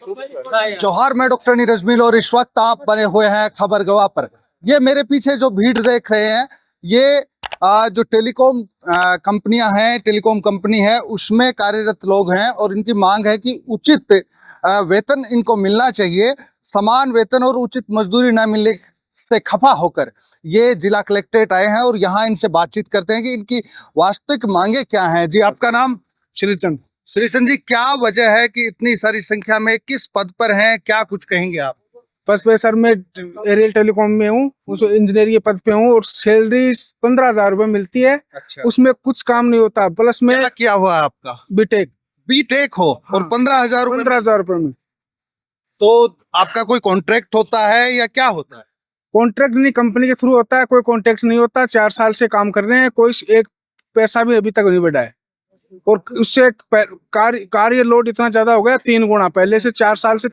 जौहर में डॉक्टर नीरज मिल और इस वक्त आप बने हुए हैं खबर गवाह पर। ये मेरे पीछे जो भीड़ देख रहे हैं ये जो टेलीकॉम कंपनियां हैं, टेलीकॉम कंपनी है उसमें कार्यरत लोग हैं और इनकी मांग है कि उचित वेतन इनको मिलना चाहिए। समान वेतन और उचित मजदूरी न मिलने से खफा होकर ये जिला कलेक्ट्रेट आए हैं और यहाँ इनसे बातचीत करते हैं कि इनकी वास्तविक मांगे क्या हैं। जी, आपका नाम? श्रीचंद। श्रीचंद जी, क्या वजह है कि इतनी सारी संख्या में, किस पद पर हैं, क्या कुछ कहेंगे आप? बस पे सर, मैं एरियल टेलीकॉम में हूँ, उसमें इंजीनियर के पद पे हूँ और सैलरी 15,000 रुपए मिलती है। अच्छा। उसमें कुछ काम नहीं होता, प्लस में क्या किया हुआ है आपका? बीटेक। बीटेक हो और 15,000 रुपए? 15,000 रुपए में। तो आपका कोई कॉन्ट्रैक्ट होता है या क्या होता है? कॉन्ट्रैक्ट नहीं, कंपनी के थ्रू होता है, कोई कॉन्ट्रैक्ट नहीं होता। 4 साल से काम कर रहे हैं, कोई एक पैसा भी अभी तक नहीं बढ़ा है और उससे कार्य लोड इतना ज्यादा हो गया 3 गुना। पहले से 4 साल से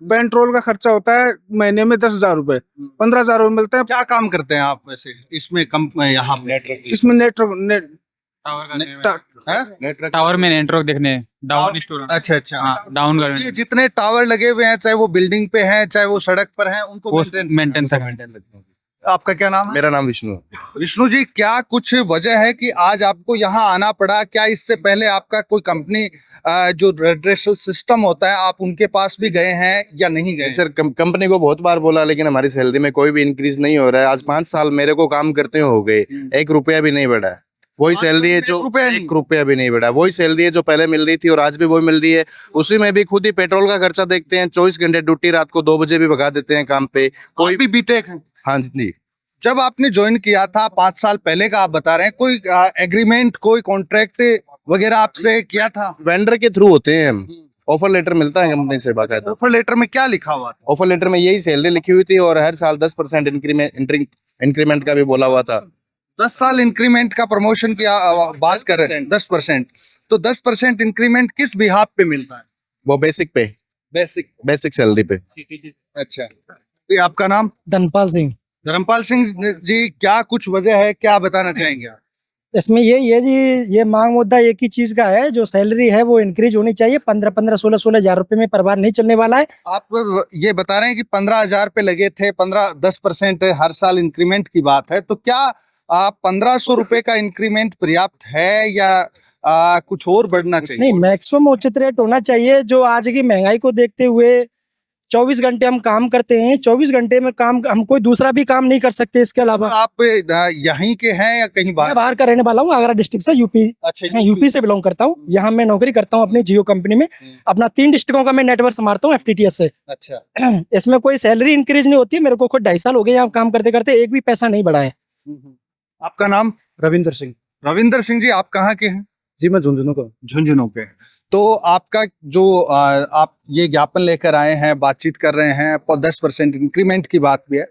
पेट्रोल का खर्चा होता है महीने में 10,000 रुपए, 15,000 रुपए मिलते हैं। क्या काम करते हैं आप वैसे इसमें यहाँ पे? इसमें नेटवर्क टावर में नेटवर्क देखने, डाउन स्टोर। अच्छा अच्छा। हाँ, डाउन कर ये जितने टावर लगे हुए हैं, चाहे वो बिल्डिंग पे हैं चाहे वो सड़क पर हैं, उनको मेंटेन आपका क्या नाम है? मेरा नाम विष्णु है। विष्णु जी, क्या कुछ वजह है कि आज आपको यहाँ आना पड़ा? क्या इससे पहले आपका कोई कंपनी जो रेड्रेसल सिस्टम होता है आप उनके पास भी गए हैं या नहीं गए? सर, कंपनी को बहुत बार बोला लेकिन हमारी सैलरी में कोई भी इंक्रीज नहीं हो रहा है। आज 5 साल मेरे को काम करते हो गए, 1 रुपया भी नहीं बढ़ा है। वही सैलरी है जो 1 रुपया भी नहीं बढ़ा, वही सैलरी है जो पहले मिल रही थी और आज भी वही मिल रही है। उसी में भी खुद ही पेट्रोल का खर्चा देखते हैं। 24 घंटे ड्यूटी, रात को 2 बजे भी भगा देते हैं काम पे। कोई भी बीटेक है? हाँ जी। जब आपने ज्वाइन किया था 5 साल पहले का आप बता रहे हैं, कोई एग्रीमेंट, कोई कॉन्ट्रैक्ट वगैरह आपसे किया था? वेंडर के थ्रू होते हैं हम, ऑफर लेटर मिलता है कंपनी से बाकायदा। ऑफर लेटर में क्या लिखा हुआ था? ऑफर लेटर में यही सैलरी लिखी हुई थी और हर साल 10% इंक्रीमेंट का भी बोला हुआ था। 10 साल इंक्रीमेंट का प्रमोशन की बात कर रहे हैं। 10%। तो 10% इंक्रीमेंट किस बिहाफ पे मिलता है? वो बेसिक पे, बेसिक सैलरी पे। अच्छा। ये आपका नाम? धनपाल सिंह। धर्मपाल सिंह जी, क्या कुछ वजह है, क्या बताना चाहेंगे आप? इसमें यही है जी, ये मांग मुद्दा एक ही चीज का है, जो सैलरी है वो इंक्रीज होनी चाहिए। 15-15, 16-16 हजार रुपए में परिवार नहीं चलने वाला है। आप ये बता रहे हैं कि 15,000 पे लगे थे, 10% हर साल इंक्रीमेंट की बात है, तो क्या 1,500 रुपए का इंक्रीमेंट पर्याप्त है या कुछ और बढ़ना चाहिए? नहीं, मैक्सिमम उचित रेट होना चाहिए। जो आज की महंगाई को देखते हुए 24 घंटे हम काम करते हैं, 24 घंटे में काम, हम कोई दूसरा भी काम नहीं कर सकते इसके अलावा। आप यहीं के हैं या कहीं मैं बाहर? बाहर का रहने वाला हूँ, आगरा डिस्ट्रिक्ट से, यूपी। अच्छा, यूपी से बिलोंग करता हूँ। यहाँ मैं नौकरी करता हूँ अपनी जियो कंपनी में। अपना 3 डिस्ट्रिक्टों का मैं नेटवर्क संभालता हूँ FTTS से। अच्छा। इसमें कोई सैलरी इंक्रीज नहीं होती। मेरे को खुद 2.5 साल हो गए यहाँ काम करते करते, एक भी पैसा नहीं बढ़ा है। आपका नाम? रविंदर सिंह। रविंदर सिंह जी, आप कहाँ के हैं? जी, मैं झुंझुनू का। झुंझुनू के। तो आपका जो आप ये ज्ञापन लेकर आए हैं, बातचीत कर रहे हैं, 10% इंक्रीमेंट की बात भी है,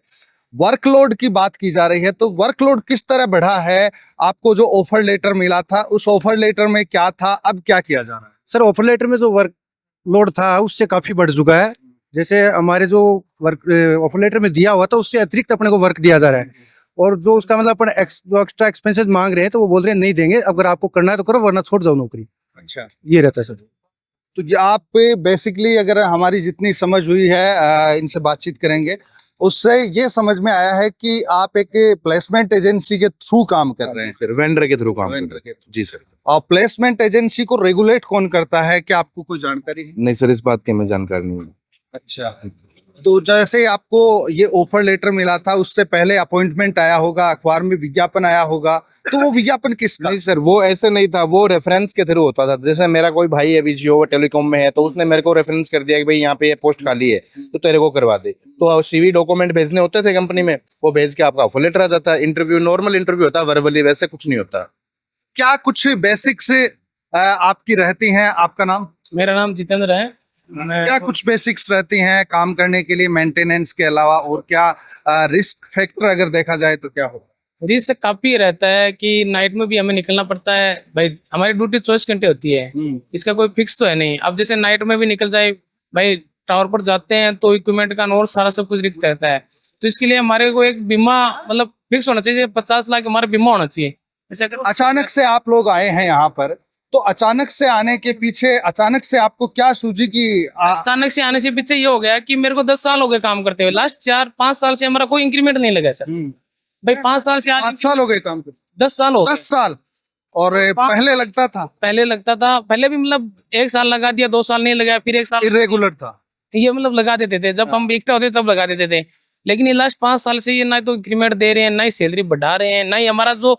वर्कलोड की बात की जा रही है, तो वर्कलोड किस तरह बढ़ा है? आपको जो ऑफर लेटर मिला था उस ऑफर लेटर में क्या था, अब क्या किया जा रहा है? सर, ऑफर लेटर में जो वर्क लोड था उससे काफी बढ़ चुका है। जैसे हमारे जो वर्क ऑफर लेटर में दिया हुआ था उससे अतिरिक्त अपने को वर्क दिया जा रहा है और जो उसका मतलब अपन जो एक्स्ट्रा एक्सपेंसेस मांग रहे हैं तो वो बोल रहे हैं नहीं देंगे, अगर आपको करना है तो करो वरना छोड़ जाओ नौकरी। अच्छा, ये रहता है सर। तो ये आप बेसिकली, अगर हमारी जितनी समझ हुई है, इनसे बातचीत करेंगे, उससे ये समझ में आया है कि आप एक प्लेसमेंट एजेंसी के थ्रू काम कर रहे हैं। सर, वेंडर के थ्रू काम वेंडर के जी सर। और प्लेसमेंट एजेंसी को रेगुलेट कौन करता है, क्या आपको कोई जानकारी है? नहीं सर, इस बात की हमें जानकारी नहीं है। अच्छा। तो जैसे आपको ये ऑफर लेटर मिला था उससे पहले अपॉइंटमेंट आया होगा, अखबार में विज्ञापन आया होगा, तो वो विज्ञापन किसका? नहीं सर, वो ऐसे नहीं था, वो रेफरेंस के थ्रू होता था। जैसे मेरा कोई भाई है जियो टेलीकॉम में है तो उसने मेरे को रेफरेंस कर दिया कि भाई यहाँ पे ये पोस्ट खाली है तो तेरे को करवा दे। तो CV डॉक्यूमेंट भेजने होते थे कंपनी में, वो भेज के आपका ऑफर लेटर आ जाता है। इंटरव्यू, नॉर्मल इंटरव्यू होता है, वर्बली, वैसे कुछ नहीं होता। क्या कुछ बेसिक्स आपकी रहती हैं? आपका नाम? मेरा नाम जितेंद्र है। क्या कुछ बेसिक्स रहती हैं काम करने के लिए मेंटेनेंस के अलावा, और क्या रिस्क फैक्टर अगर देखा जाए तो क्या होगा? रिस्क काफी रहता है कि नाइट में भी हमें निकलना पड़ता है। भाई हमारी ड्यूटी 24 घंटे होती है, इसका कोई फिक्स तो है नहीं। अब जैसे नाइट में भी निकल जाए, भाई टावर पर जाते हैं तो इक्विपमेंट का और सारा सब कुछ रिस्क रहता है। तो इसके लिए हमारे को एक बीमा मतलब फिक्स होना चाहिए, 50 लाख हमारा बीमा होना चाहिए। अचानक से आप लोग आए हैं यहाँ पर, तो अचानक से आने के पीछे अचानक से आपको क्या सूझी कि अचानक से आने से पीछे ये हो गया कि मेरे को 10 साल हो गए काम करते हुए, लास्ट 4-5 साल से हमारा कोई इंक्रीमेंट नहीं लगा सर। भाई 5 साल से आज 5 साल हो गए काम करते? 10 साल हो गए। 10 साल। और पहले लगता था? पहले लगता था, पहले भी मतलब 1 साल लगा दिया, 2 साल नहीं लगाया, फिर 1 साल इरेगुलर था। ये मतलब लगा देते थे, जब हम इकट्ठा होते तब लगा देते थे। लेकिन ये लास्ट 5 साल से ये ना तो इंक्रीमेंट दे रहे हैं, ना ही सैलरी बढ़ा रहे हैं, ना ही हमारा जो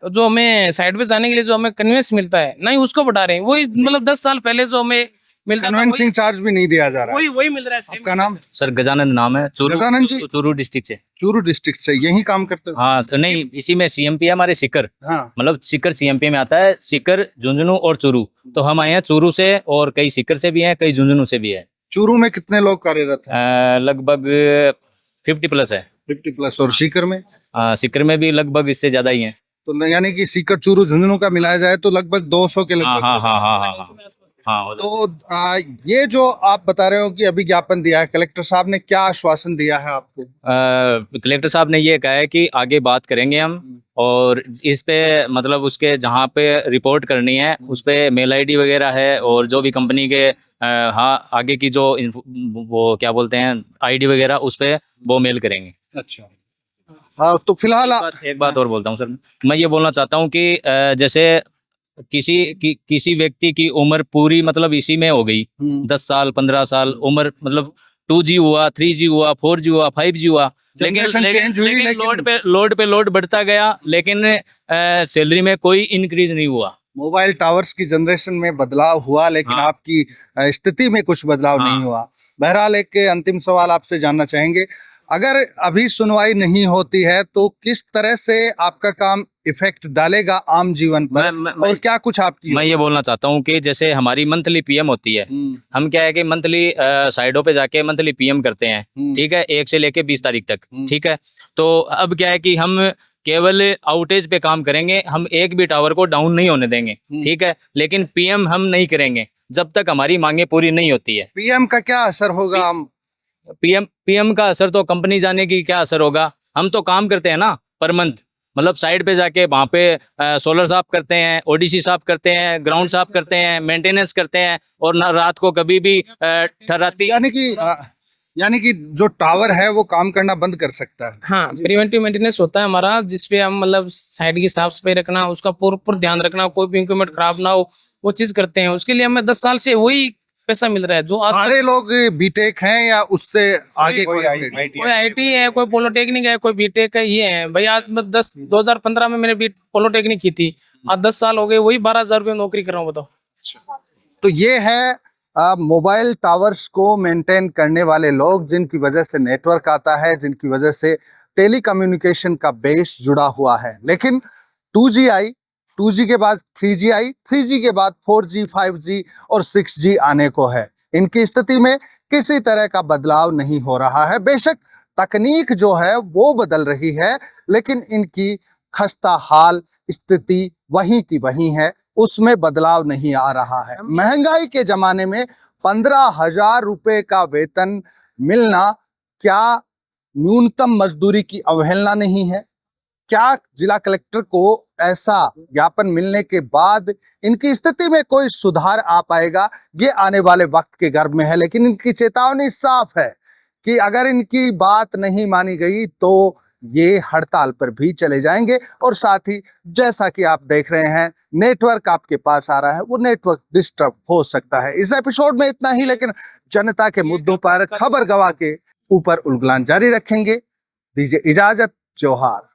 जो हमें साइड पे जाने के लिए जो हमें कन्वेंस मिलता है, ना ही उसको बढ़ा रहे हैं। वही मतलब 10 साल पहले जो हमें मिलता था कन्वेंसिंग चार्ज भी नहीं दिया जा रहा है। वही मिल रहा है। same। आपका नाम? सर गजानंद नाम है, गजानंद जी? चूरू डिस्ट्रिक्ट से। चूरू डिस्ट्रिक्ट से यही काम करते हो? हाँ नहीं, इसी में सीएमपी है हमारे, सीकर, हाँ। मतलब सीकर सीएमपी में आता है, सीकर, झुंझुनू और चूरू। तो हम आए हैं चूरू से, और कई सीकर से भी हैं, कई झुंझुनू से भी है। चूरू में कितने लोग कार्यरत हैं? लगभग 50+ है। 50+ और सीकर में? सीकर में भी लगभग इससे ज्यादा ही है। तो यानी कि सीकर चूरू झुंझुनू का मिलाया जाए तो लगभग 200 के हाँ लगभग। हाँ हाँ हाँ हाँ हाँ हाँ। तो ये जो आप बता रहे हो कि अभी ज्ञापन दिया है, कलेक्टर साहब ने क्या आश्वासन दिया है आपको? कलेक्टर साहब ने ये कहा है कि आगे बात करेंगे हम, और इस पे मतलब उसके जहाँ पे रिपोर्ट करनी है उस पे मेल आईडी वगैरह है, और जो भी कंपनी के हाँ आगे की जो वो क्या बोलते हैं आईडी वगैरह, उस पे वो मेल करेंगे। अच्छा। हाँ तो फिलहाल एक बात और बोलता हूँ सर, मैं ये बोलना चाहता हूँ कि जैसे किसी व्यक्ति की उम्र पूरी मतलब इसी में हो गई, 10 साल 15 साल उम्र, मतलब 2G हुआ, 3G हुआ, 4G हुआ, 5G हुआ, लेकिन लोड पे लोड बढ़ता गया, लेकिन सैलरी में कोई इंक्रीज नहीं हुआ। मोबाइल टावर्स की जनरेशन में बदलाव हुआ, लेकिन हाँ। आपकी स्थिति में कुछ बदलाव हाँ। नहीं हुआ। बहरहाल एक अंतिम सवाल आपसे जानना चाहेंगे, अगर अभी सुनवाई नहीं होती है तो किस तरह से आपका काम इफेक्ट डालेगा आम जीवन पर, और क्या कुछ आपकी? मैं ये बोलना चाहता हूँ कि जैसे हमारी मंथली पीएम होती है, हम क्या है कि मंथली साइडों पे जाके मंथली पीएम करते हैं, ठीक है, 1 से लेके 20 तारीख तक, ठीक है। तो अब क्या है कि हम केवल आउटेज पे काम करेंगे, हम एक भी टावर को डाउन नहीं होने देंगे, ठीक है, लेकिन पीएम हम नहीं करेंगे जब तक हमारी मांगे पूरी नहीं होती है। पीएम का क्या असर होगा? पीएम का असर तो कंपनी जाने की क्या असर होगा, हम तो काम करते हैं ना पर मंथ, मतलब साइड पे जाके वहाँ पे सोलर साफ करते हैं, ओडीसी साफ करते हैं, ग्राउंड साफ करते हैं, मेंटेनेंस करते हैं, और ना रात को कभी भी ठहराती। यानी कि जो टावर है वो काम करना बंद कर सकता है? हाँ, प्रिवेंटिव मेंटेनेंस होता है हमारा, जिसपे हम मतलब साइड की साफ सफाई रखना, उसका पूरा ध्यान रखना, कोई भी इक्विपमेंट खराब ना हो, वो चीज करते हैं। उसके लिए हमें 10 साल से वही पैसा मिल रहा है। जो सारे लोग बीटेक हैं या उससे आगे? कोई आईटी है, कोई पॉलिटेक्निक है, कोई बीटेक है, ये है भाई। आज मैं 2015 में मैंने पॉलिटेक्निक की थी, आज 10 साल हो गए, वही 12,000 रुपये नौकरी कर रहा हूँ, बताओ। तो ये है मोबाइल टावर्स को मेंटेन करने वाले लोग, जिनकी वजह से नेटवर्क आता है, जिनकी वजह से टेलीकम्युनिकेशन का बेस जुड़ा हुआ है। लेकिन 2G आई, 2G के बाद 3G आई, 3G के बाद 4G, 5G और 6G आने को है। इनकी स्थिति में किसी तरह का बदलाव नहीं हो रहा है। बेशक तकनीक जो है वो बदल रही है, लेकिन इनकी खस्ता हाल स्थिति वहीं की वहीं है, उसमें बदलाव नहीं आ रहा है। महंगाई के जमाने में 15,000 रुपए का वेतन मिलना क्या न्यूनतम मजदूरी की अवहेलना नहीं है? क्या जिला कलेक्टर को ऐसा ज्ञापन मिलने के बाद इनकी स्थिति में कोई सुधार आ पाएगा? ये आने वाले वक्त के गर्भ में है, लेकिन इनकी चेतावनी साफ है कि अगर इनकी बात नहीं मानी गई तो ये हड़ताल पर भी चले जाएंगे। और साथ ही जैसा कि आप देख रहे हैं, नेटवर्क आपके पास आ रहा है, वो नेटवर्क डिस्टर्ब हो सकता है। इस एपिसोड में इतना ही, लेकिन जनता के मुद्दों पर खबर गवाह के ऊपर उलगलान जारी रखेंगे। दीजिए इजाजत, जोहार।